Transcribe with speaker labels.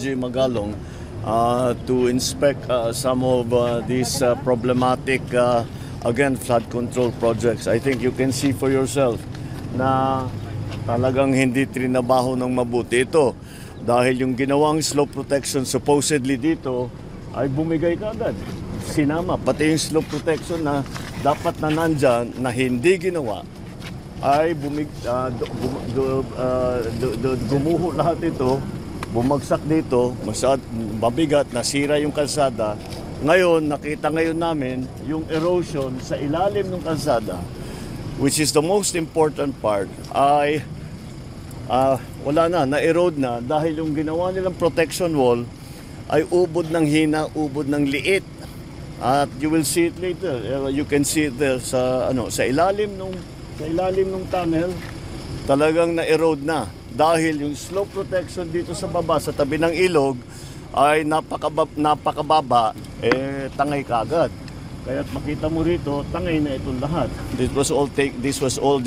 Speaker 1: Benji Magalong to inspect some of these problematic, again, flood control projects. I think you can see for yourself na talagang hindi trinabaho ng mabuti ito. Dahil yung ginawang slope protection supposedly dito ay bumigay kaagad. Sinama, pati yung slope protection na dapat na nandyan na hindi ginawa ay gumuho lahat ito, bumagsak dito, mabigat, nasira yung kalsada. Ngayon, nakita ngayon namin yung erosion sa ilalim ng kalsada, which is the most important part, ay wala na-erode na dahil yung ginawa nilang protection wall ay ubod ng hina, ubod ng liit. At you will see it later. You can see it there sa ilalim ng tunnel, talagang na-erode na dahil yung slope protection dito sa baba sa tabi ng ilog ay napakababa, tangay kagad. Kaya makita mo rito, tangay na itong lahat. This was all